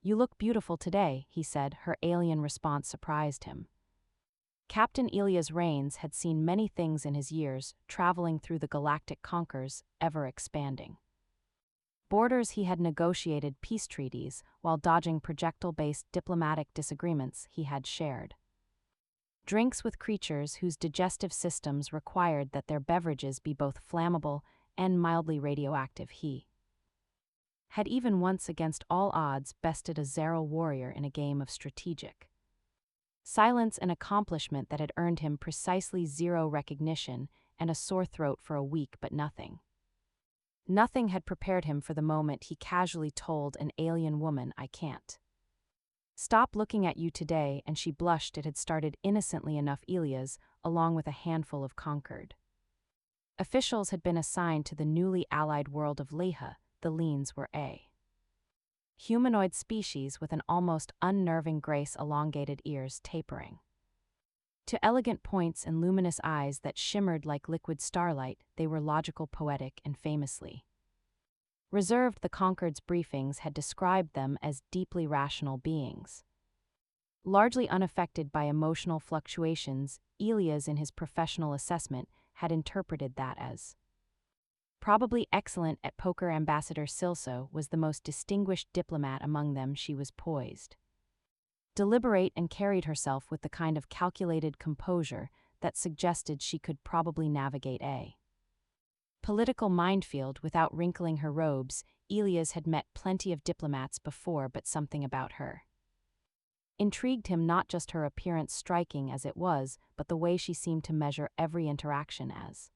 "You look beautiful today," he said. Her alien response surprised him. Captain Elias Rains had seen many things in his years, traveling through the galactic conquers, ever expanding. Borders he had negotiated peace treaties, while dodging projectile-based diplomatic disagreements he had shared. Drinks with creatures whose digestive systems required that their beverages be both flammable and mildly radioactive he had even once against all odds bested a Zeral warrior in a game of strategic silence, an accomplishment that had earned him precisely 0 recognition and a sore throat for a week, but nothing. Nothing had prepared him for the moment he casually told an alien woman, "I can't stop looking at you today," and she blushed. It had started innocently enough. Elias, along with a handful of conquered officials, had been assigned to the newly allied world of Leha. The Leans were a humanoid species with an almost unnerving grace, elongated ears tapering to elegant points and luminous eyes that shimmered like liquid starlight. They were logical, poetic, and famously reserved. The Concord's briefings had described them as deeply rational beings, largely unaffected by emotional fluctuations. Elias, in his professional assessment, had interpreted that as probably excellent at poker. Ambassador Silso was the most distinguished diplomat among them. She was poised, deliberate, and carried herself with the kind of calculated composure that suggested she could probably navigate a political minefield without wrinkling her robes. Elias had met plenty of diplomats before, but something about her intrigued him, not just her appearance, striking as it was, but the way she seemed to measure every interaction, as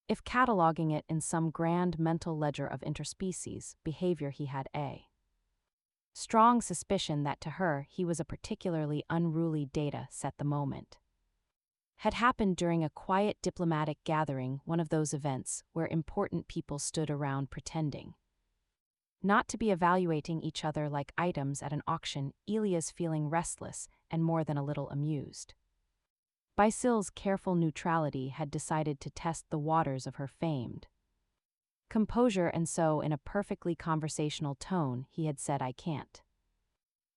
if cataloging it in some grand mental ledger of interspecies behavior. He had a strong suspicion that to her he was a particularly unruly data set. The moment had happened during a quiet diplomatic gathering, one of those events where important people stood around pretending not to be evaluating each other like items at an auction. Elias, feeling restless and more than a little amused by Syl's careful neutrality, had decided to test the waters of her famed composure, and so, in a perfectly conversational tone, he had said, "I can't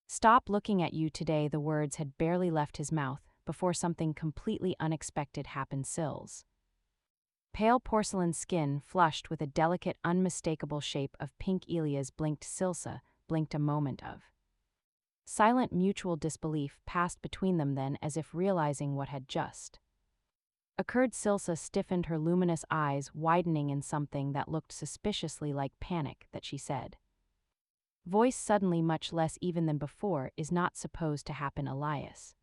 stop looking at you today." The words had barely left his mouth before something completely unexpected happened. Syl's pale porcelain skin flushed with a delicate, unmistakable shape of pink. Elias blinked. Silsa blinked. A moment of silent mutual disbelief passed between them, then, as if realizing what had just occurred, Silsa stiffened, her luminous eyes widening in something that looked suspiciously like panic. That she said, voice suddenly much less even than before, "is not supposed to happen, Elias.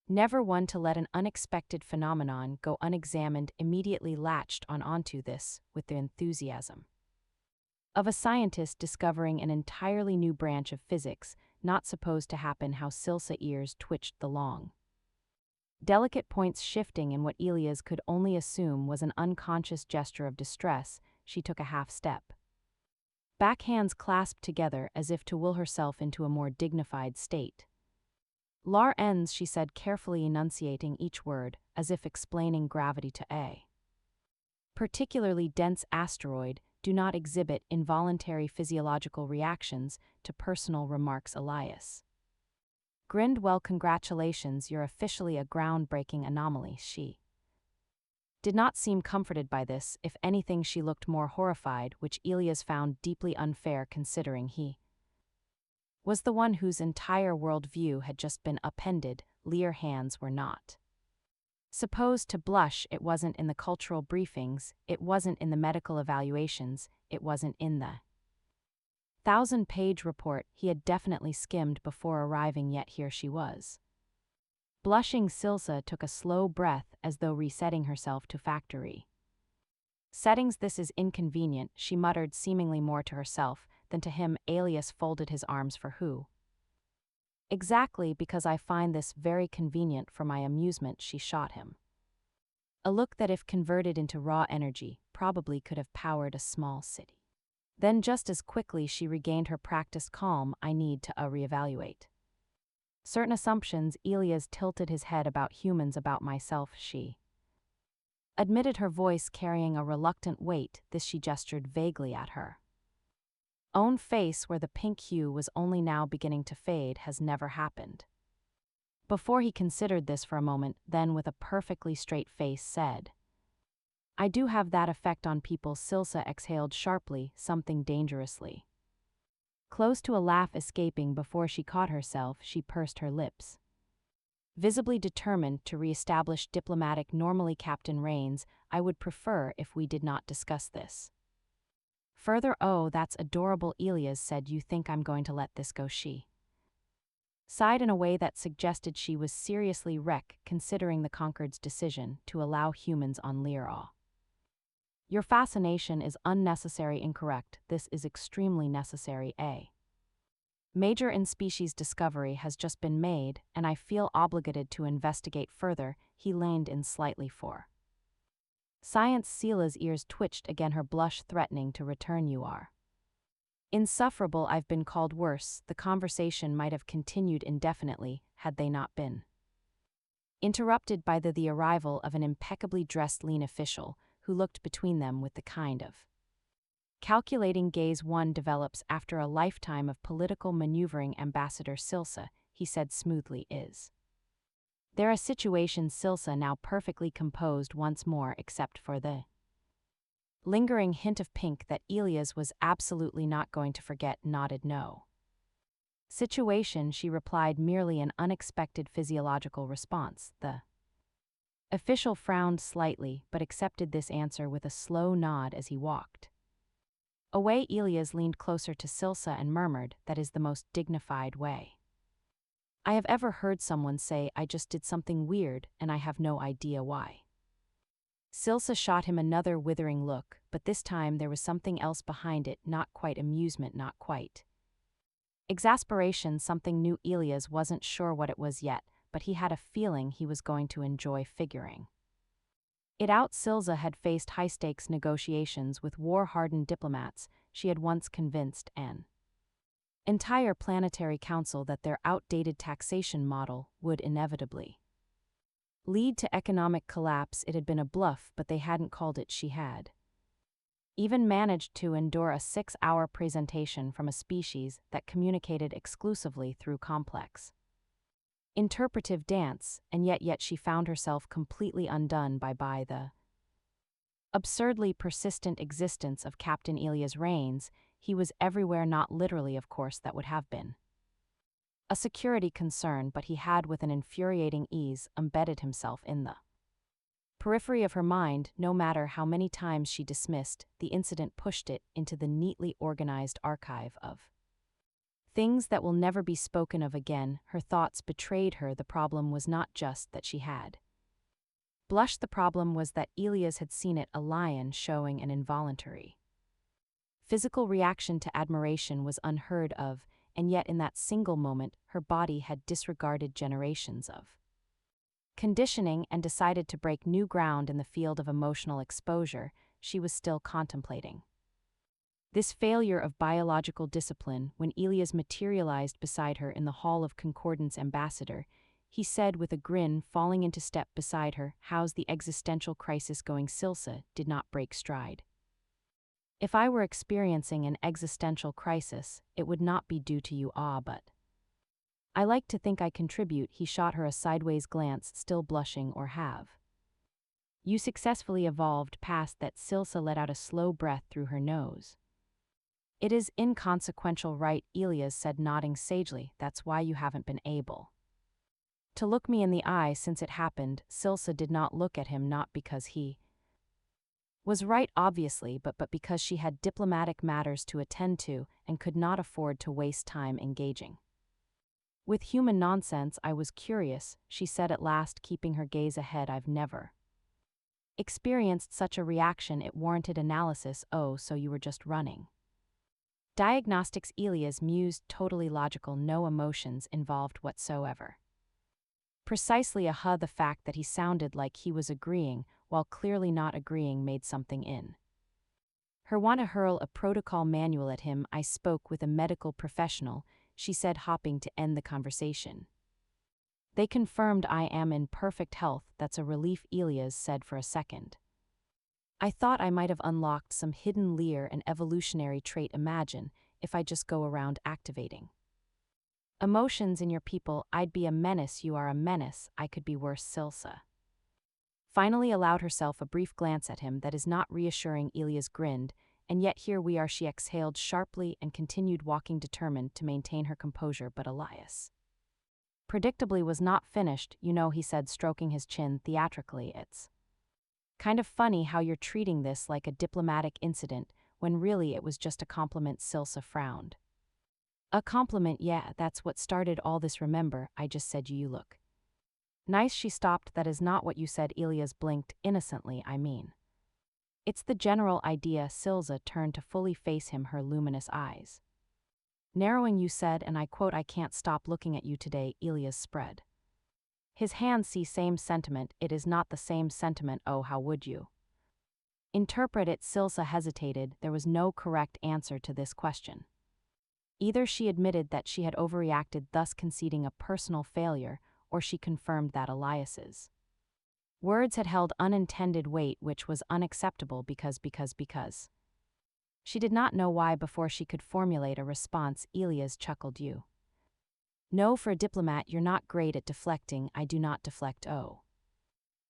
Never one to let an unexpected phenomenon go unexamined." Immediately latched onto this with the enthusiasm of a scientist discovering an entirely new branch of physics. Not supposed to happen. How Silsa ears twitched, the long, delicate points shifting in what Elias could only assume was an unconscious gesture of distress. She took a half step back, hands clasped together as if to will herself into a more dignified state. "Lar ends," she said, carefully enunciating each word, as if explaining gravity to a particularly dense asteroid, "do not exhibit involuntary physiological reactions to personal remarks." Elias grinned. "Well, congratulations, you're officially a groundbreaking anomaly." She did not seem comforted by this. If anything, she looked more horrified, which Elias found deeply unfair, considering he was the one whose entire world view had just been upended. Lear hands were not supposed to blush. It wasn't in the cultural briefings, it wasn't in the medical evaluations, it wasn't in the 1,000-page report he had definitely skimmed before arriving, yet here she was. Blushing. Silsa took a slow breath as though resetting herself to factory settings. "This is inconvenient," she muttered, seemingly more to herself than to him. Elias folded his arms. "For who?" "Exactly, because I find this very convenient for my amusement." She shot him a look that, if converted into raw energy, probably could have powered a small city. Then, just as quickly, she regained her practiced calm. "I need to reevaluate certain assumptions." Elias tilted his head. "About humans, about myself," she admitted, her voice carrying a reluctant weight. This she gestured vaguely at her own face, where the pink hue was only now beginning to fade, has never happened. Before he considered this for a moment, then with a perfectly straight face said, "I do have that effect on people." Silsa exhaled sharply, something dangerously close to a laugh escaping before she caught herself. She pursed her lips, visibly determined to re-establish diplomatic normally. "Captain Rains, I would prefer if we did not discuss this further." "Oh, that's adorable," Elias said. "You think I'm going to let this go?" She sighed in a way that suggested she was seriously considering the Concord's decision to allow humans on Lyra. "Your fascination is unnecessary." "Incorrect. This is extremely necessary. A major in-species discovery has just been made, and I feel obligated to investigate further." He leaned in slightly for science. Sela's ears twitched again, her blush threatening to return. "You are insufferable." "I've been called worse." The conversation might have continued indefinitely had they not been interrupted by the arrival of an impeccably dressed lean official who looked between them with the kind of calculating gaze one develops after a lifetime of political maneuvering. "Ambassador Silsa," he said smoothly, "is there a situation?" Silsa, now perfectly composed once more except for the lingering hint of pink that Elias was absolutely not going to forget, nodded. "No situation," she replied, merely an unexpected physiological response. The official frowned slightly but accepted this answer with a slow nod as he walked away. Elias leaned closer to Silsa and murmured, "That is the most dignified way I have ever heard someone say. I just did something weird and I have no idea why." Silsa shot him another withering look, but this time there was something else behind it, not quite amusement, not quite exasperation, something new. Elias wasn't sure what it was yet, but he had a feeling he was going to enjoy figuring it out. Silsa had faced high-stakes negotiations with war-hardened diplomats. She had once convinced an entire planetary council that their outdated taxation model would inevitably lead to economic collapse. It had been a bluff, but they hadn't called it. She had even managed to endure a 6-hour presentation from a species that communicated exclusively through complex interpretive dance, and yet she found herself completely undone by the absurdly persistent existence of Captain Elias Rains. He was everywhere, not literally, of course. That would have been a security concern, but he had, with an infuriating ease, embedded himself in the periphery of her mind. No matter how many times she dismissed the incident, pushed it into the neatly organized archive of things that will never be spoken of again, her thoughts betrayed her. The problem was not just that she had blushed, the problem was that Elias had seen it. A lion showing an involuntary physical reaction to admiration was unheard of, and yet in that single moment her body had disregarded generations of conditioning and decided to break new ground in the field of emotional exposure. She was still contemplating this failure of biological discipline when Elias materialized beside her in the hall of Concordance. "Ambassador," he said with a grin, falling into step beside her, "how's the existential crisis going?" Silsa did not break stride. "If I were experiencing an existential crisis, it would not be due to you. But I like to think I contribute." He shot her a sideways glance, still blushing. "Or have you successfully evolved past that?" Silsa let out a slow breath through her nose. "It is inconsequential, right?" Elias said, nodding sagely. "That's why you haven't been able to look me in the eye since it happened." Silsa did not look at him, not because he was right, obviously, but because she had diplomatic matters to attend to and could not afford to waste time engaging with human nonsense. "I was curious," she said at last, keeping her gaze ahead. "I've never experienced such a reaction. It warranted analysis." "Oh, so you were just running diagnostics?" Elias mused, totally logical, no emotions involved whatsoever. Precisely. The fact that he sounded like he was agreeing, while clearly not agreeing, made something in her want to hurl a protocol manual at him. "I spoke with a medical professional," she said, hopping to end the conversation. "They confirmed I am in perfect health." "That's a relief," Elias said for a second. "I thought I might have unlocked some hidden layer and evolutionary trait." "Imagine if I just go around activating emotions in your people. I'd be a menace. You are a menace. I could be worse. Silsa finally allowed herself a brief glance at him that is not reassuring. Elias grinned, and yet here we are. She exhaled sharply and continued walking, determined to maintain her composure. But Elias, predictably, was not finished. You know, he said, stroking his chin theatrically, it's kind of funny how you're treating this like a diplomatic incident, when really it was just a compliment. Silsa frowned. A compliment? Yeah, that's what started all this. Remember, I just said you look nice. She stopped. That is not what you said. Elias blinked innocently. I mean, it's the general idea. Silsa turned to fully face him, her luminous eyes narrowing. You said, and I quote, I can't stop looking at you today. Elias spread his hands. See, same sentiment. It is not the same sentiment. Oh, how would you interpret it? Silsa hesitated. There was no correct answer to this question. Either she admitted that she had overreacted, thus conceding a personal failure, or she confirmed that Elias's words had held unintended weight, which was unacceptable because she did not know why before she could formulate a response. Elias chuckled. You know, for a diplomat, you're not great at deflecting. I do not deflect. Oh,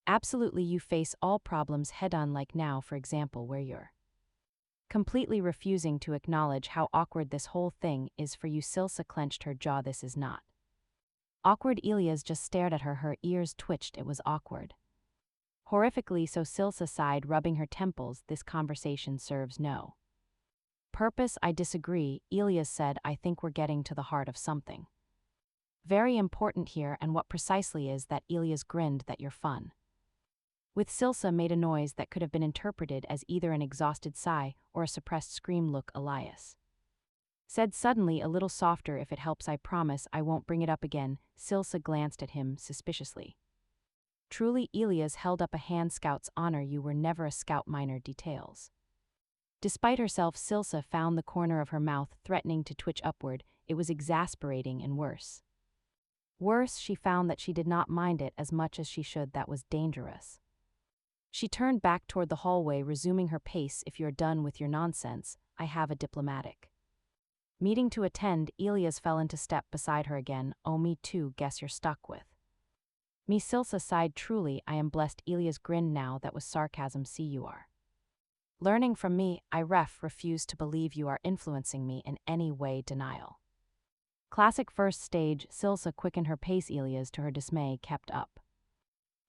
absolutely. You face all problems head-on, like now, for example, where you're completely refusing to acknowledge how awkward this whole thing is for you. Silsa clenched her jaw. This is not awkward. Elias just stared at her. Her ears twitched. It was awkward. Horrifically so. Silsa sighed, rubbing her temples. This conversation serves no purpose. I disagree, Elias said. I think we're getting to the heart of something very important here. And what precisely is that? Elias grinned. That you're fun with. Silsa made a noise that could have been interpreted as either an exhausted sigh or a suppressed scream. Look, Elias said suddenly, a little softer, if it helps. I promise I won't bring it up again. Silsa glanced at him suspiciously. Truly? Elias held up a hand. Scout's honor. You were never a scout. Minor details. Despite herself, Silsa found the corner of her mouth threatening to twitch upward. It was exasperating, and worse, she found that she did not mind it as much as she should. That was dangerous. She turned back toward the hallway, resuming her pace. If you're done with your nonsense, I have a diplomatic meeting to attend. Elias fell into step beside her again. Oh, me too. Guess you're stuck with me. Silsa sighed. Truly, I am blessed. Elias grinned. Now that was sarcasm. See, you are learning from me. I refuse to believe you are influencing me in any way. Denial. Classic first stage. Silsa quickened her pace. Elias, to her dismay, kept up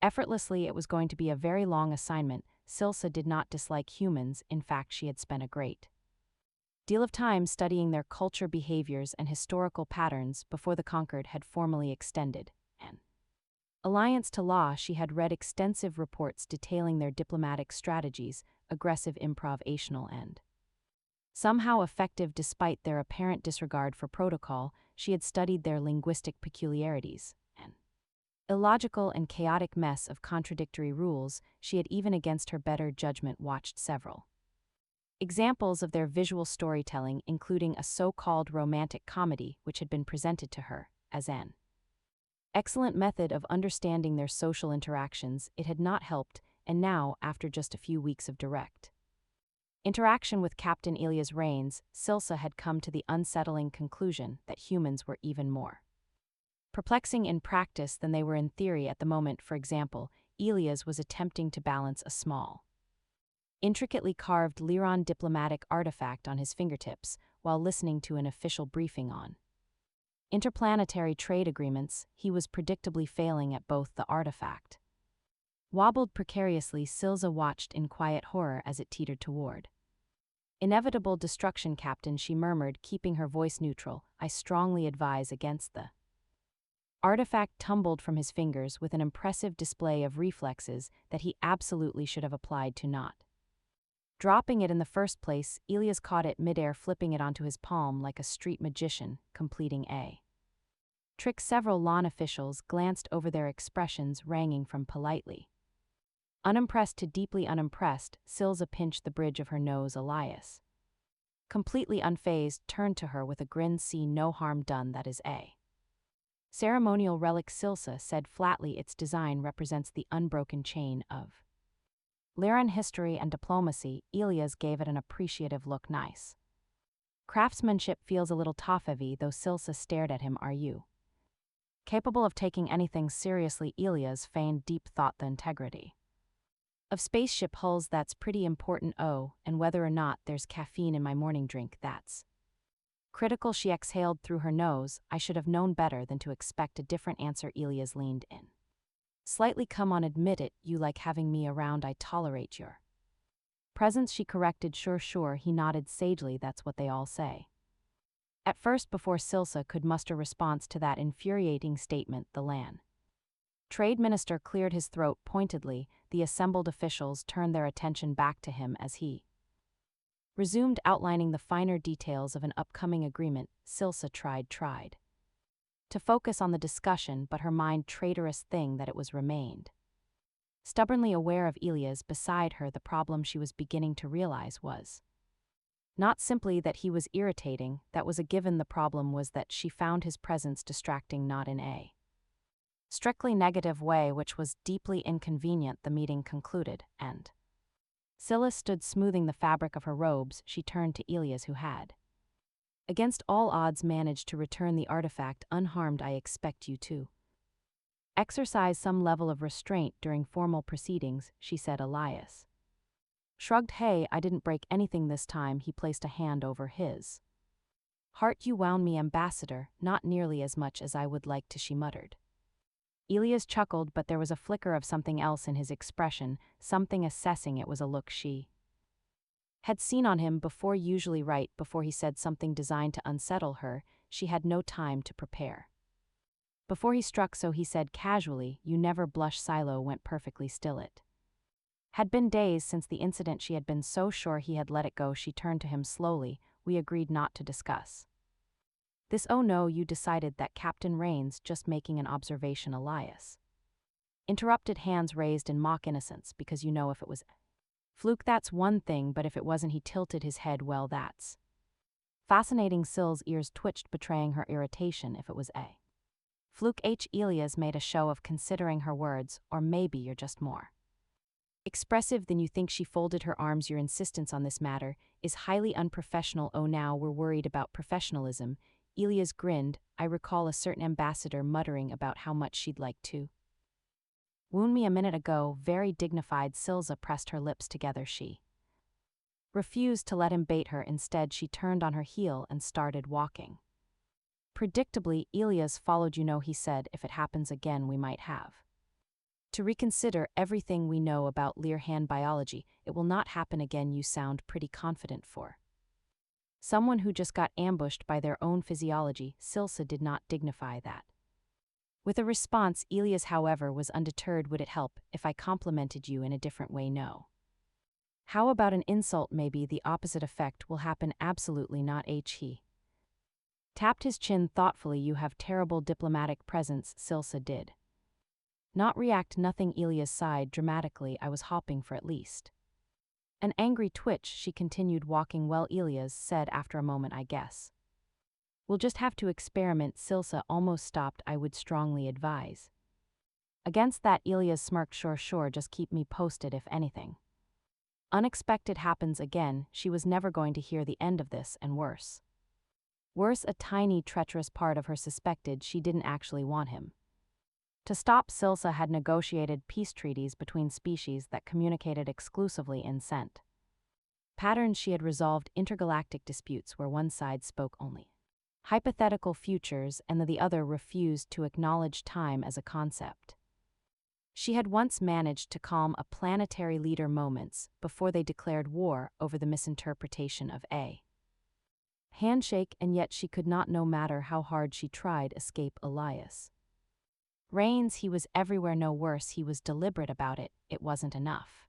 effortlessly. It was going to be a very long assignment. Silsa did not dislike humans. In fact, she had spent a great deal of time studying their culture, behaviors, and historical patterns before the conquered had formally extended an alliance to law. She had read extensive reports detailing their diplomatic strategies, aggressive, improvisational, and somehow effective despite their apparent disregard for protocol. She had studied their linguistic peculiarities, an illogical and chaotic mess of contradictory rules. She had, even against her better judgment, watched several examples of their visual storytelling, including a so-called romantic comedy which had been presented to her as an excellent method of understanding their social interactions. It had not helped, and now, after just a few weeks of direct interaction with Captain Elias Rains, Silsa had come to the unsettling conclusion that humans were even more perplexing in practice than they were in theory. At the moment, for example, Elias was attempting to balance a small, intricately carved Lyron diplomatic artifact on his fingertips while listening to an official briefing on interplanetary trade agreements. He was predictably failing at both. The artifact wobbled precariously. Silsa watched in quiet horror as it teetered toward inevitable destruction. Captain, she murmured, keeping her voice neutral, I strongly advise against the artifact tumbled from his fingers with an impressive display of reflexes that he absolutely should have applied to not dropping it in the first place. Elias caught it midair, flipping it onto his palm like a street magician completing a trick. Several lawn officials glanced over, their expressions ranging from politely unimpressed to deeply unimpressed. Silsa pinched the bridge of her nose. Elias, completely unfazed, turned to her with a grin. See, no harm done. That is a ceremonial relic, Silsa said flatly. Its design represents the unbroken chain of Lyran history and diplomacy. Elias gave it an appreciative look. Nice Craftsmanship feels a little tough-heavy, though Silsa stared at him. Are you capable of taking anything seriously? Elias feigned deep thought. The integrity of spaceship hulls, that's pretty important. Oh, and whether or not there's caffeine in my morning drink, that's critical. She exhaled through her nose. I should have known better than to expect a different answer. Elias leaned in slightly. Come on, admit it, you like having me around. I tolerate your presence, she corrected. Sure, he nodded sagely. That's what they all say. At first, before Silsa could muster response to that infuriating statement, the LAN Trade Minister cleared his throat pointedly. The assembled officials turned their attention back to him as he resumed outlining the finer details of an upcoming agreement. Silsa tried to focus on the discussion, but her mind, traitorous thing that it was, remained stubbornly aware of Elias beside her. The problem she was beginning to realize was not simply that he was irritating, that was a given. The problem was that she found his presence distracting, not in a strictly negative way, which was deeply inconvenient. The meeting concluded, and Scylla stood smoothing the fabric of her robes. She turned to Elias, who had, against all odds, managed to return the artifact unharmed. I expect you to exercise some level of restraint during formal proceedings, she said. Elias shrugged. Hey, I didn't break anything this time. He placed a hand over his heart. You wound me, Ambassador, not nearly as much as I would like to, she muttered. Elias chuckled, but there was a flicker of something else in his expression, something assessing. It was a look she had seen on him before, usually right before he said something designed to unsettle her. She had no time to prepare before he struck, so he said casually, you never blush. Silo went perfectly still. It had been days since the incident. She had been so sure he had let it go. She turned to him slowly. We agreed not to discuss this. Oh no, you decided that? Captain Rains, just making an observation. Elias interrupted, hands raised in mock innocence. Because you know, if it was fluke, that's one thing, but if it wasn't, he tilted his head. Well, that's fascinating. Syl's ears twitched, betraying her irritation. If it was a fluke, Elias made a show of considering her words. Or maybe you're just more expressive than you think. She folded her arms. Your insistence on this matter is highly unprofessional. Oh, now we're worried about professionalism. Elias grinned. I recall a certain ambassador muttering about how much she'd like to wound me a minute ago. Very dignified. Silza pressed her lips together. She refused to let him bait her. Instead, she turned on her heel and started walking. Predictably, Elias followed. You know, he said, if it happens again, we might have to reconsider everything we know about Learhan biology. It will not happen again. You sound pretty confident for someone who just got ambushed by their own physiology. Silsa did not dignify that with a response. Elias, however, was undeterred. Would it help if I complimented you in a different way? No. How about an insult? Maybe the opposite effect will happen. Absolutely not. He tapped his chin thoughtfully. You have terrible diplomatic presence. Silsa did not react. Nothing. Elias sighed dramatically. I was hoping for at least an angry twitch. She continued walking. Well, Elias said after a moment, I guess we'll just have to experiment. Silsa almost stopped. I would strongly advise against that. Elias smirked. Sure, just keep me posted if anything unexpected happens again. She was never going to hear the end of this, and worse, a tiny treacherous part of her suspected she didn't actually want him to stop. Silsa had negotiated peace treaties between species that communicated exclusively in scent patterns. She had resolved intergalactic disputes where one side spoke only hypothetical futures and the other refused to acknowledge time as a concept. She had once managed to calm a planetary leader moments before they declared war over the misinterpretation of a handshake, and yet she could not, no matter how hard she tried, escape Elias Rains. He was everywhere. No, worse, he was deliberate about it. It wasn't enough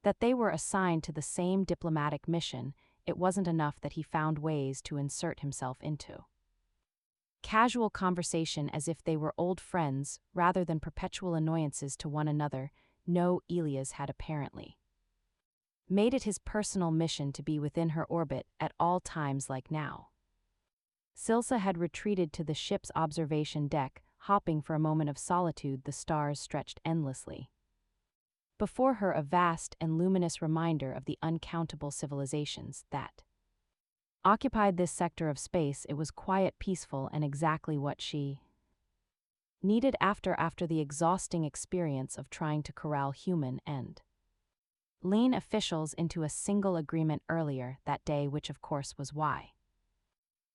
that they were assigned to the same diplomatic mission. It wasn't enough that he found ways to insert himself into casual conversation as if they were old friends rather than perpetual annoyances to one another. No, Elias had apparently made it his personal mission to be within her orbit at all times. Like now, Silsa had retreated to the ship's observation deck, hopping for a moment of solitude. The stars stretched endlessly before her, a vast and luminous reminder of the uncountable civilizations that Occupied this sector of space, it was quiet, peaceful, and exactly what she needed after the exhausting experience of trying to corral human and lean officials into a single agreement earlier that day, which of course was why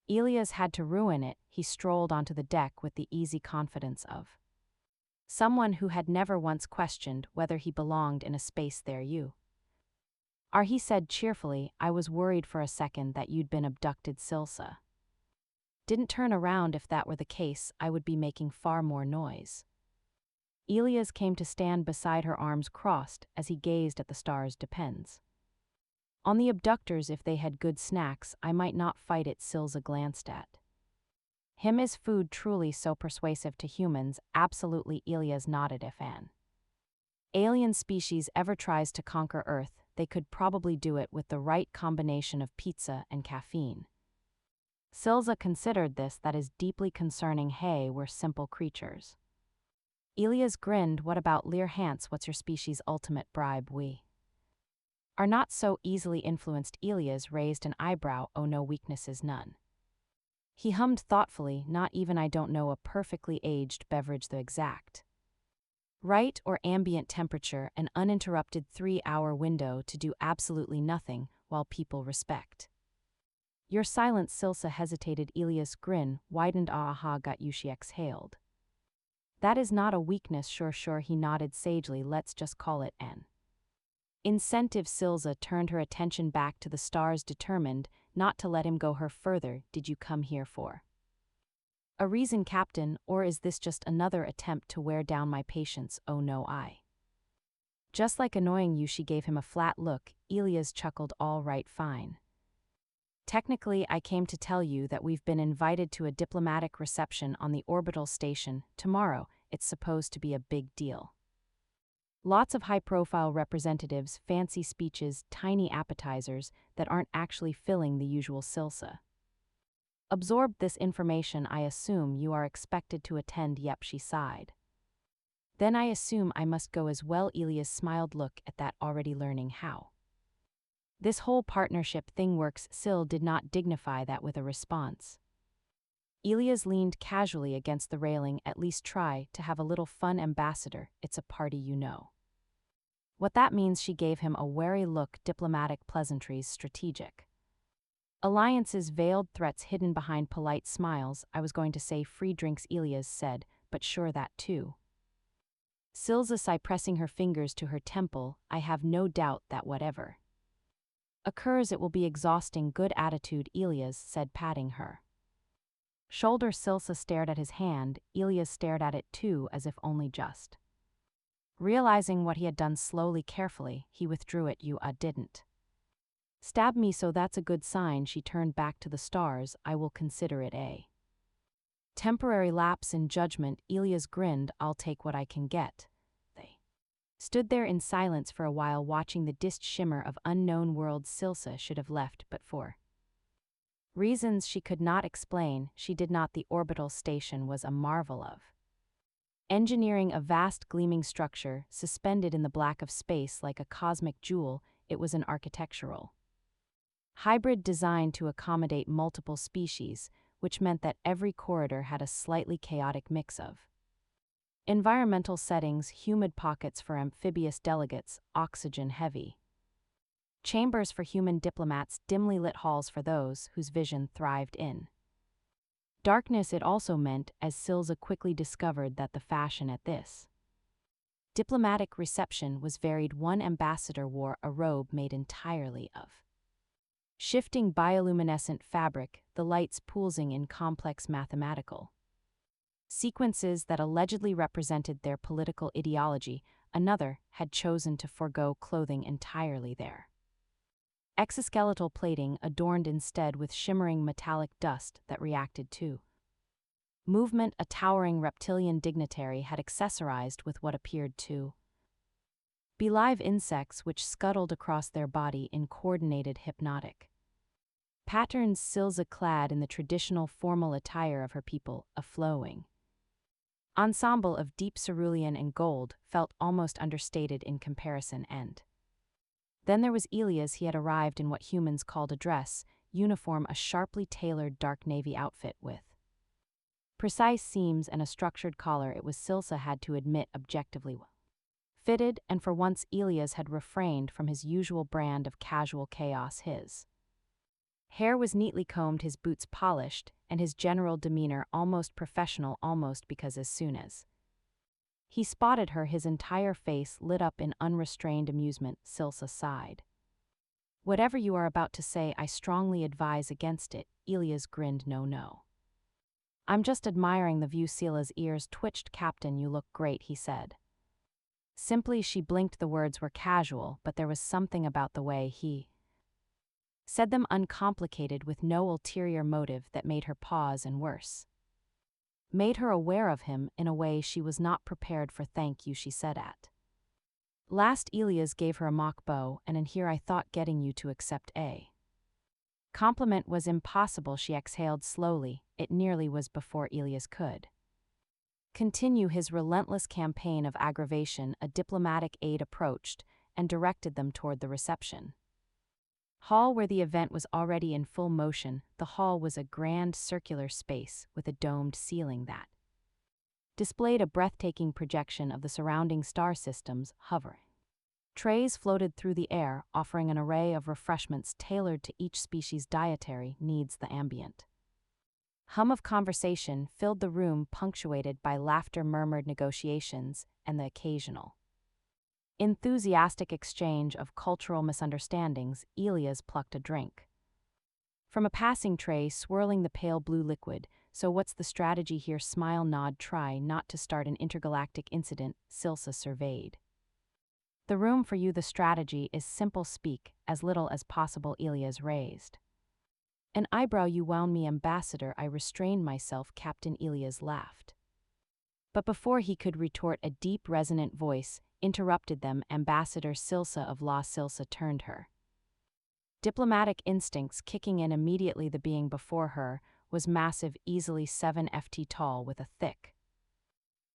Elias had to ruin it. He strolled onto the deck with the easy confidence of someone who had never once questioned whether he belonged in a space there you are. He said cheerfully, "I was worried for a second that you'd been abducted, Silsa. Didn't turn around. If that were the case, I would be making far more noise." Elias came to stand beside her, arms crossed, as he gazed at the stars. "Depends on the abductors. If they had good snacks, I might not fight it." Silsa glanced at him. "Is food truly so persuasive to humans?" "Absolutely," Elias nodded. "If an alien species ever tries to conquer Earth, they could probably do it with the right combination of pizza and caffeine." Silsa considered this. "That is deeply concerning. Hey, we're simple creatures." Elias grinned. "What about Lear Hans? What's your species' ultimate bribe?" "We are not so easily influenced." Elias raised an eyebrow. "Oh, no weaknesses, none." He hummed thoughtfully. "Not even, I don't know, a perfectly aged beverage, the exact right or ambient temperature, an uninterrupted 3-hour window to do absolutely nothing while people respect your silence." Silsa hesitated. Elias' grin widened. "Aha, got you." She exhaled. "That is not a weakness." Sure. He nodded sagely. "Let's just call it an incentive." Silsa turned her attention back to the stars, determined not to let him go her further. "Did you come here for a reason, Captain, or is this just another attempt to wear down my patience?" "Oh no, I just like annoying you." She gave him a flat look. Elias chuckled. "All right, fine. Technically, I came to tell you that we've been invited to a diplomatic reception on the orbital station tomorrow. It's supposed to be a big deal. Lots of high-profile representatives, fancy speeches, tiny appetizers that aren't actually filling the usual." Silsa absorbed this information. "I assume you are expected to attend." "Yep," she sighed. "Then I assume I must go as well." Elias smiled. "Look at that, already learning how this whole partnership thing works." Sil did not dignify that with a response. Elias leaned casually against the railing. "At least try to have a little fun, Ambassador. It's a party, you know what that means." She gave him a wary look. "Diplomatic pleasantries, strategic alliances, veiled threats hidden behind polite smiles. I was going to say free drinks," Elias said, "but sure, that too." Silsa sighed, pressing her fingers to her temple. "I have no doubt that whatever occurs, it will be exhausting." "Good attitude," Elias said, patting her shoulder. Silsa stared at his hand. Elias stared at it too, as if only just realizing what he had done. Slowly, carefully, he withdrew it. "You didn't stab me, so that's a good sign." She turned back to the stars. "I will consider it a temporary lapse in judgment." Elias grinned. "I'll take what I can get." They stood there in silence for a while, watching the distant shimmer of unknown worlds. Silsa should have left, but for reasons she could not explain, she did not. The orbital station was a marvel of engineering, a vast gleaming structure suspended in the black of space like a cosmic jewel. It was an architectural hybrid designed to accommodate multiple species, which meant that every corridor had a slightly chaotic mix of environmental settings, humid pockets for amphibious delegates, oxygen-heavy chambers for human diplomats, dimly lit halls for those whose vision thrived in darkness. It also meant, as Silsa quickly discovered, that the fashion at this diplomatic reception was varied. One ambassador wore a robe made entirely of shifting bioluminescent fabric, the lights pulsing in complex mathematical sequences that allegedly represented their political ideology. Another had chosen to forego clothing entirely. Their exoskeletal plating adorned instead with shimmering metallic dust that reacted to movement. A towering reptilian dignitary had accessorized with what appeared to be live insects which scuttled across their body in coordinated hypnotic patterns. Silsa, clad in the traditional formal attire of her people, a flowing ensemble of deep cerulean and gold, felt almost understated in comparison. And then there was Elias. He had arrived in what humans called a dress. uniform a sharply tailored dark navy outfit with precise seams and a structured collar. It was Silsa had to admit objectively well fitted, and for once Elias had refrained from his usual brand of casual chaos. His hair was neatly combed, his boots polished, and his general demeanor almost professional, almost because as soon as he spotted her, his entire face lit up in unrestrained amusement. Silsa sighed. "Whatever you are about to say, I strongly advise against it." Elias grinned. No. "I'm just admiring the view." Sila's ears twitched. "Captain, you look great," he said. Simply, she blinked. The words were casual, but there was something about the way he said them, uncomplicated, with no ulterior motive, that made her pause and, worse, made her aware of him in a way she was not prepared for. "Thank you," she said at last. Elias gave her a mock bow. "And here I thought getting you to accept a compliment was impossible." She exhaled slowly. It nearly was before Elias could continue his relentless campaign of aggravation. A diplomatic aide approached and directed them toward the reception hall, where the event was already in full motion. The hall was a grand circular space with a domed ceiling that displayed a breathtaking projection of the surrounding star systems. Hovering trays floated through the air, offering an array of refreshments tailored to each species' dietary needs. The ambient hum of conversation filled the room, punctuated by laughter, murmured negotiations, and the occasional enthusiastic exchange of cultural misunderstandings. Elias plucked a drink from a passing tray, swirling the pale blue liquid. "So what's the strategy here?" Smile, nod. "Try not to start an intergalactic incident." Silsa surveyed the room. "For you, the strategy is simple. Speak as little as possible." Elias raised an eyebrow. "You wound me, Ambassador." "I restrained myself, Captain." Elias laughed. But before he could retort, a deep, resonant voice interrupted them. "Ambassador Silsa of La." Silsa turned, her diplomatic instincts kicking in immediately. The being before her was massive, easily 7 ft tall, with a thick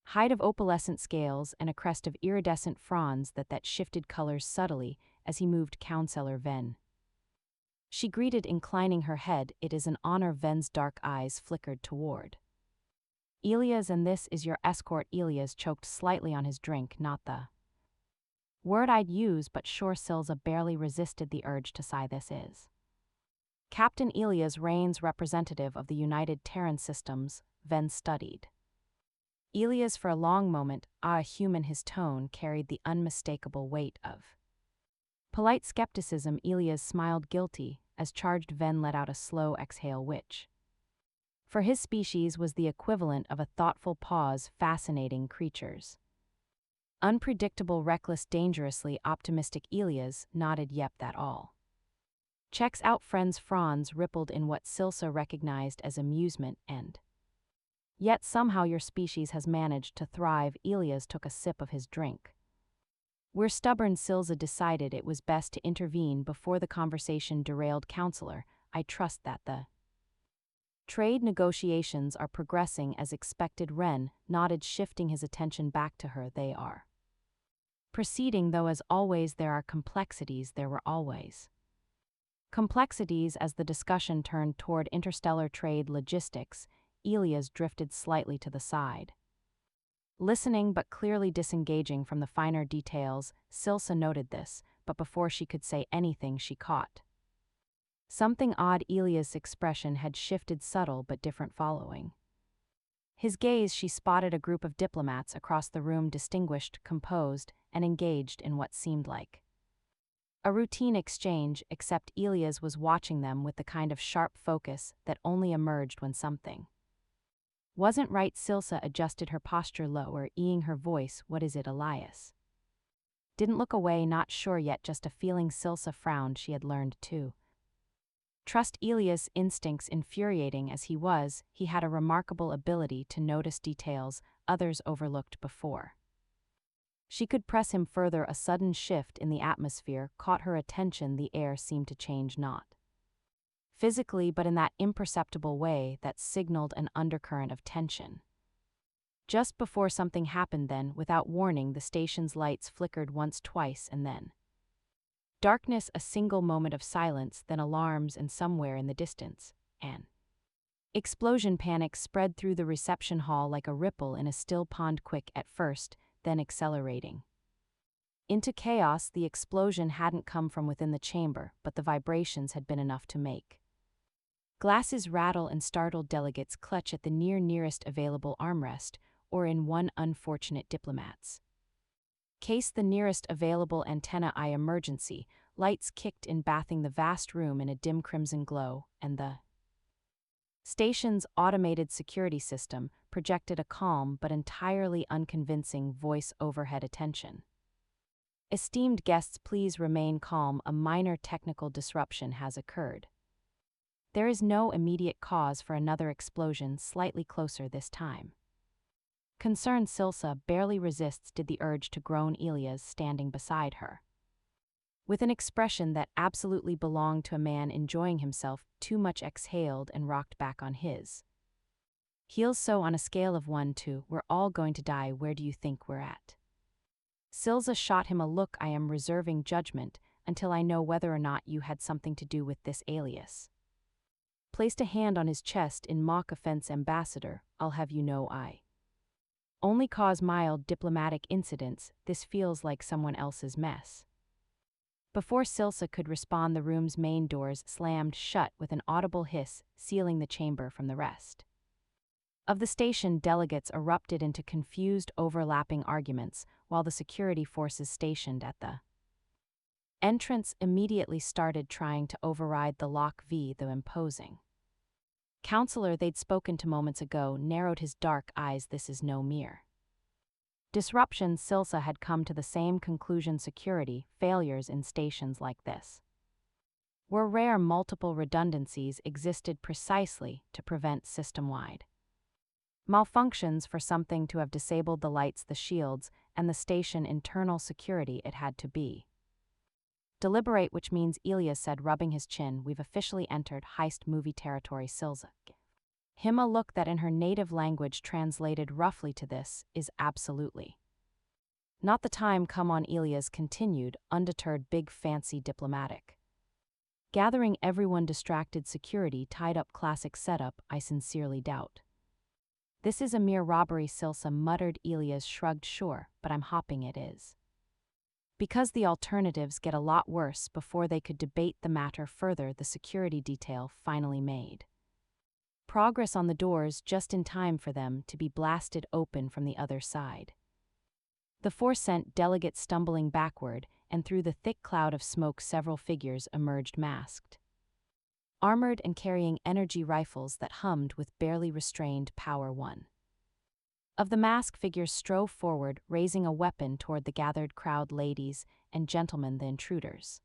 hide of opalescent scales and a crest of iridescent fronds that shifted colors subtly as he moved. "Counselor Ven," she greeted, inclining her head. "It is an honor." Ven's dark eyes flickered toward Elias. "And this is your escort." Elias choked slightly on his drink. "Not the word I'd use, but sure." Silsa barely resisted the urge to sigh. "This is Captain Elias Rains, representative of the United Terran Systems." Ven studied Elias for a long moment. A human. His tone carried the unmistakable weight of polite skepticism. Elias smiled, guilty as charged. Ven let out a slow exhale, which for his species was the equivalent of a thoughtful pause. "Fascinating creatures. Unpredictable, reckless, dangerously optimistic." Elias nodded. "Yep, that all checks out." Friends' fronds rippled in what Silsa recognized as amusement. "And yet somehow your species has managed to thrive." Elias took a sip of his drink. "We're stubborn." Silsa decided it was best to intervene before the conversation derailed. "Counselor, I trust that the trade negotiations are progressing as expected." Ren nodded, shifting his attention back to her. "They are proceeding, though as always there are complexities." There were always complexities as the discussion turned toward interstellar trade logistics. Elias drifted slightly to the side, listening but clearly disengaging from the finer details. Silsa noted this, but before she could say anything she caught something odd. Elias' expression had shifted, subtle but different. Following his gaze, she spotted a group of diplomats across the room, distinguished, composed, and engaged in what seemed like a routine exchange, except Elias was watching them with the kind of sharp focus that only emerged when something wasn't right. Silsa adjusted her posture lower, easing her voice. "What is it?" Elias didn't look away, not sure yet, just a feeling. Silsa frowned. She had learned to trust Elias' instincts. Infuriating as he was, he had a remarkable ability to notice details others overlooked before she could press him further. A sudden shift in the atmosphere caught her attention. The air seemed to change, not physically but in that imperceptible way that signaled an undercurrent of tension. Just before something happened, then, without warning, the station's lights flickered once, twice, and then Darkness, a single moment of silence, then alarms, and somewhere in the distance, an explosion. Panic spread through the reception hall like a ripple in a still pond, quick at first, then accelerating into chaos. The explosion hadn't come from within the chamber, but the vibrations had been enough to make glasses rattle and startled delegates clutch at the nearest available armrest, or in one unfortunate diplomat's case, the nearest available antenna. Eye emergency lights kicked in, bathing the vast room in a dim crimson glow, and the station's automated security system projected a calm but entirely unconvincing voice overhead: attention. Esteemed guests, please remain calm. A minor technical disruption has occurred. There is no immediate cause for another explosion slightly closer this time. Concerned Silsa barely resists the urge to groan. Elias standing beside her, with an expression that absolutely belonged to a man enjoying himself too much, exhaled and rocked back on his heels. So on a scale of 1 to "we're all going to die, where do you think we're at?" Silsa shot him a look. "I am reserving judgment until I know whether or not you had something to do with this." Alias placed a hand on his chest in mock offense. "Ambassador, I'll have you know I only cause mild diplomatic incidents. This feels like someone else's mess." Before Silsa could respond, the room's main doors slammed shut with an audible hiss, sealing the chamber from the rest of the station. Delegates erupted into confused, overlapping arguments, while the security forces stationed at the entrance immediately started trying to override the lock. The imposing counselor they'd spoken to moments ago narrowed his dark eyes. This is no mere disruption. Silsa had come to the same conclusion: security failures in stations like this were rare. Multiple redundancies existed precisely to prevent system-wide malfunctions. For something to have disabled the lights, the shields, and the station internal security, it had to be deliberate, which means, Elias said, rubbing his chin, "we've officially entered heist movie territory." Silsa gave him a look that in her native language translated roughly to "this is absolutely not the time." "Come on," Elias continued, undeterred. "Big fancy diplomatic gathering, everyone distracted, security tied up, classic setup. I sincerely doubt this is a mere robbery." Silsa muttered. Elias shrugged. "Sure, but I'm hoping it is, because the alternatives get a lot worse." Before they could debate the matter further, the security detail finally made progress on the doors, just in time for them to be blasted open from the other side. The force sent delegates stumbling backward, and through the thick cloud of smoke several figures emerged, masked, armored, and carrying energy rifles that hummed with barely restrained power. One of the masked figures strode forward, raising a weapon toward the gathered crowd. "Ladies and gentlemen," the intruder's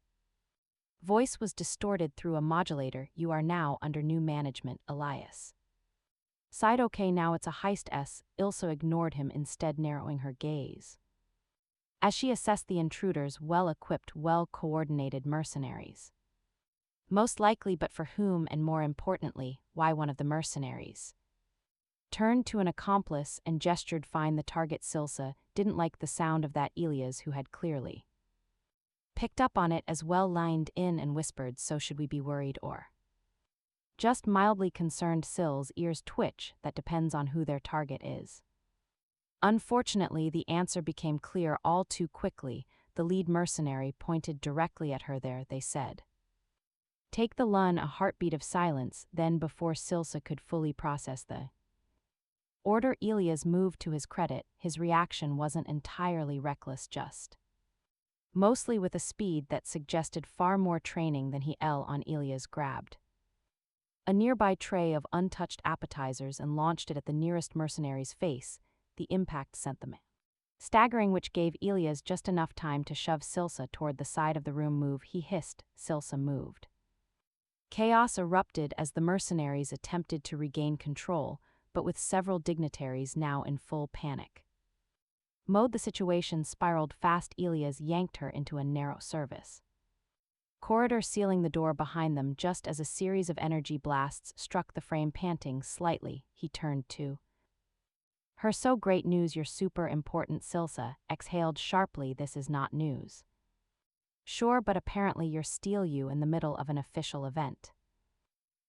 voice was distorted through a modulator, "you are now under new management." Elias sighed. "Okay, now it's a heist." Ilsa ignored him, instead narrowing her gaze as she assessed the intruders. Well-equipped, well-coordinated mercenaries. Most likely, but for whom, and more importantly, why? One of the mercenaries turned to an accomplice and gestured, "Find the target." Silsa didn't like the sound of that. Elias, who had clearly picked up on it as well, lined in and whispered, "So should we be worried or just mildly concerned?" Sil's ears twitch. "That depends on who their target is." Unfortunately, the answer became clear all too quickly. The lead mercenary pointed directly at her. "There," they said. "Take the LUN." A heartbeat of silence, then before Silsa could fully process the order, Elias moved. To his credit, his reaction wasn't entirely reckless, just mostly with a speed that suggested far more training than he on. Elias grabbed a nearby tray of untouched appetizers and launched it at the nearest mercenary's face. The impact sent them staggering, which gave Elias just enough time to shove Silsa toward the side of the room. "Move," he hissed. Silsa moved. Chaos erupted as the mercenaries attempted to regain control, but with several dignitaries now in full panic mode, the situation spiraled fast. Elias yanked her into a narrow service corridor, sealing the door behind them just as a series of energy blasts struck the frame. Panting slightly, he turned to her. "So great news, you're super important." Silsa exhaled sharply. "This is not news." Sure, but apparently you're steal you in the middle of an official event.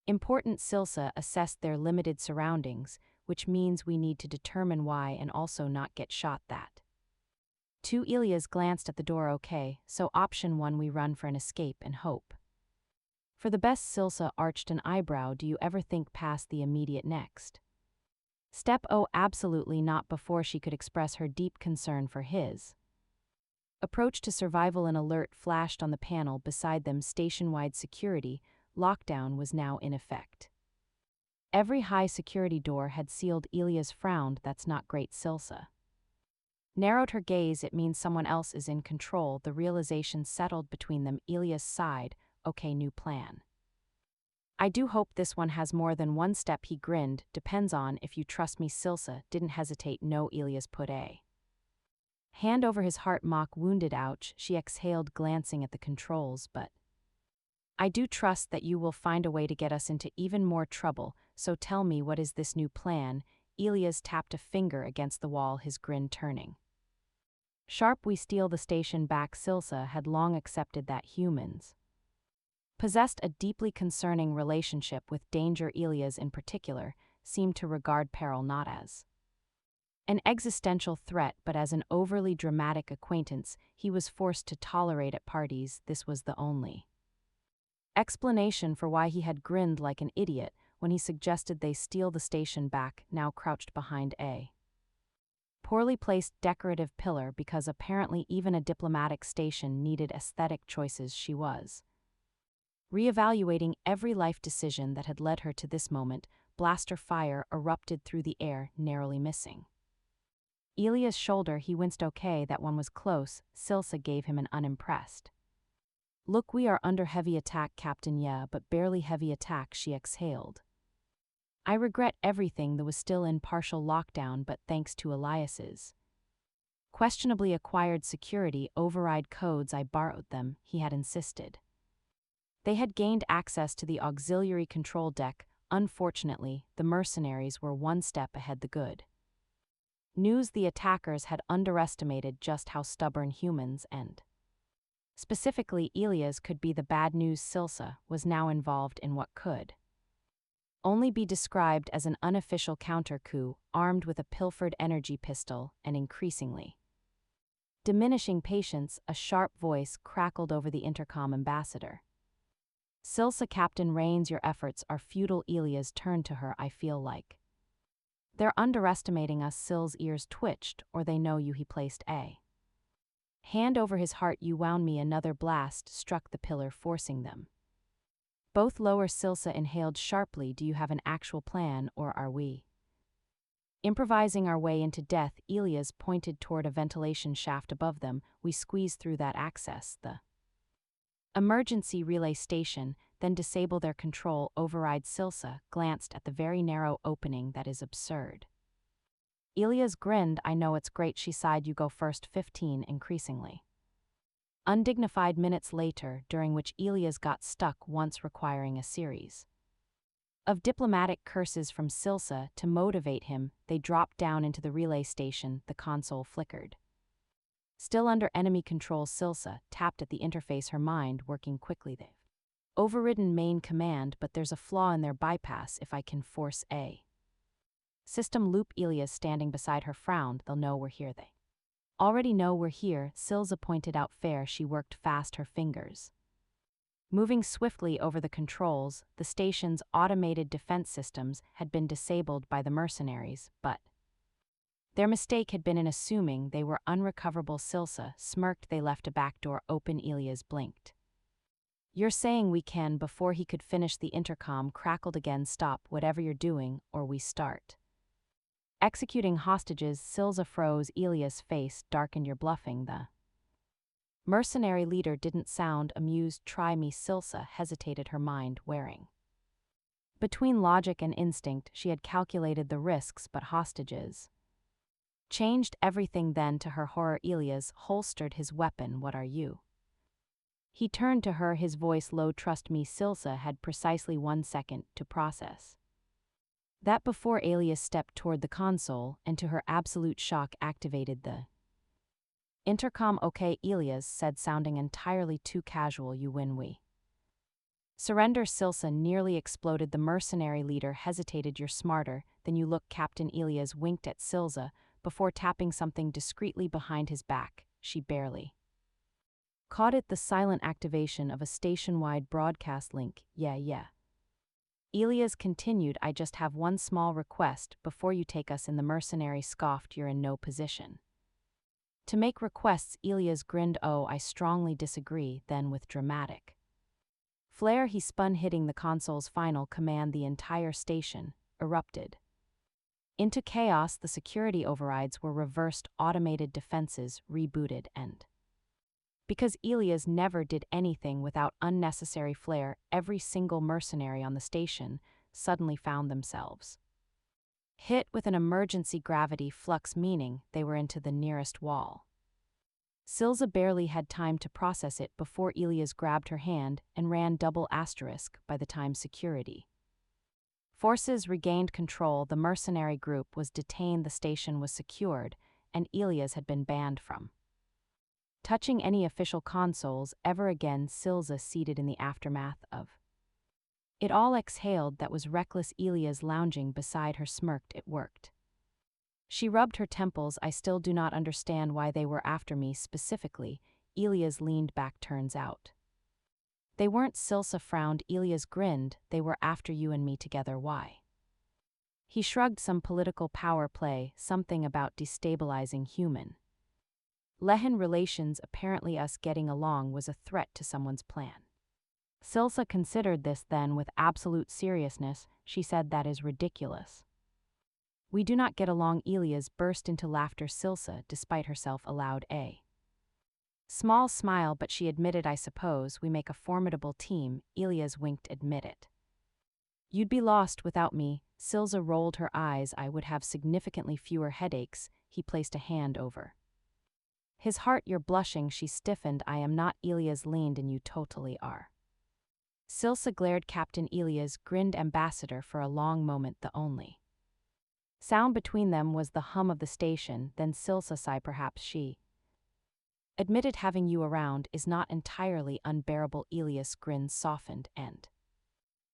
Important Silsa assessed their limited surroundings, which means we need to determine why and also not get shot that. Two Elias glanced at the door. Okay, so option 1 we run for an escape and hope. For the best Silsa arched an eyebrow. Do you ever think past the immediate next step? Oh, absolutely not. Before she could express her deep concern for his approach to survival, an alert flashed on the panel beside them. Station-wide security lockdown was now in effect. Every high security door had sealed. Elias frowned. That's not great. Silsa narrowed her gaze. It means someone else is in control. The realization settled between them. Elias sighed. Okay, new plan. I do hope this one has more than one step. He grinned. Depends on if you trust me. Silsa didn't hesitate. No. Elias put a hand over his heart. Mock wounded. Ouch. She exhaled, glancing at the controls. But I do trust that you will find a way to get us into even more trouble, so tell me, what is this new plan? Elias tapped a finger against the wall, his grin turning sharp. We steal the station back. Silsa had long accepted that humans possessed a deeply concerning relationship with danger. Elias, in particular, seemed to regard peril not as an existential threat but as an overly dramatic acquaintance he was forced to tolerate at parties. This was the only explanation for why he had grinned like an idiot when he suggested they steal the station back, now crouched behind a poorly placed decorative pillar, because apparently even a diplomatic station needed aesthetic choices. She was reevaluating every life decision that had led her to this moment. Blaster fire erupted through the air, narrowly missing Elias' shoulder. He winced. Okay, that one was close. Silsa gave him an unimpressed look. We are under heavy attack, Captain. Yeah, but barely heavy attack. She exhaled. I regret everything. That was still in partial lockdown, but thanks to Elias's questionably acquired security override codes, I borrowed them, he had insisted. They had gained access to the auxiliary control deck. Unfortunately, the mercenaries were one step ahead. The good news: the attackers had underestimated just how stubborn humans, and specifically Elias, could be. The bad news: Silsa was now involved in what could only be described as an unofficial counter-coup, armed with a pilfered energy pistol and increasingly diminishing patience. A sharp voice crackled over the intercom. Ambassador Silsa, Captain Rains, your efforts are futile. Elias turned to her. I feel like they're underestimating us. Sil's ears twitched. Or they know you. He placed a hand over his heart. You wound me. Another blast struck the pillar, forcing them both lower. Silsa inhaled sharply. Do you have an actual plan, or are we improvising our way into death? Elias pointed toward a ventilation shaft above them. We squeeze through that, access the emergency relay station, then disable their control override. Silsa glanced at the very narrow opening. That is absurd. Elias grinned. I know it's great. She sighed. You go first. 15 increasingly undignified minutes later, during which Elias got stuck once, requiring a series of diplomatic curses from Silsa to motivate him. They dropped down into the relay station. The console flickered. Still under enemy control. Silsa tapped at the interface, her mind working quickly. They've overridden main command, but there's a flaw in their bypass. If I can force a system loop. Elias, standing beside her, frowned. They'll know we're here. They already know we're here, Silsa pointed out. Fair. She worked fast, her fingers moving swiftly over the controls. The station's automated defense systems had been disabled by the mercenaries, but their mistake had been in assuming they were unrecoverable. Silsa smirked. They left a back door open. Elias blinked. You're saying we can? Before he could finish, the intercom crackled again. Stop whatever you're doing, or we start executing hostages. Silsa froze. Elias' face darkened. You're bluffing. The mercenary leader didn't sound amused. Try me. Silsa hesitated, her mind wearing between logic and instinct. She had calculated the risks, but hostages changed everything. Then, to her horror, Elias holstered his weapon. What are you? He turned to her, his voice low. Trust me. Silsa had precisely 1 second to process that before Elias stepped toward the console and, to her absolute shock, activated the Intercom okay, Elias said, sounding entirely too casual. You win, we. Surrender, Silsa nearly exploded. The mercenary leader hesitated. You're smarter than you look, Captain Elias winked at Silsa before tapping something discreetly behind his back. She barely caught it, the silent activation of a station-wide broadcast link. Yeah. Elias continued, I just have one small request before you take us in. The mercenary scoffed, you're in no position to make requests. Elias grinned, oh, I strongly disagree. Then with dramatic flair he spun, hitting the console's final command. The entire station erupted into chaos. The security overrides were reversed, automated defenses rebooted, and because Elias never did anything without unnecessary flair, every single mercenary on the station suddenly found themselves hit with an emergency gravity flux, meaning they were into the nearest wall. Silsa barely had time to process it before Elias grabbed her hand and ran double asterisk. By the time security forces regained control, the mercenary group was detained, the station was secured, and Elias had been banned from touching any official consoles ever again. Silsa, seated in the aftermath of it all, exhaled. That was reckless. Elias, lounging beside her, smirked. It worked. She rubbed her temples. I still do not understand why they were after me specifically. Elias leaned back. Turns out they weren't. Silsa frowned. Elias grinned. They were after you and me together. Why? He shrugged. Some political power play, something about destabilizing human Lehen relations. Apparently us getting along was a threat to someone's plan. Silsa considered this, then with absolute seriousness, she said, that is ridiculous. We do not get along. Elias burst into laughter. Silsa, despite herself, allowed a small smile, but she admitted, I suppose we make a formidable team. Elias winked. Admit it. You'd be lost without me. Silsa rolled her eyes. I would have significantly fewer headaches. He placed a hand over his heart. You're blushing. She stiffened. I am not. Elias leaned. And you totally are. Silsa glared. Captain Elias grinned. Ambassador. For a long moment the only sound between them was the hum of the station. Then Silsa sighed. Perhaps she admitted having you around is not entirely unbearable. Elias' grin softened, and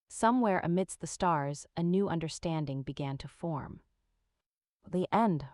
somewhere amidst the stars a new understanding began to form. The end.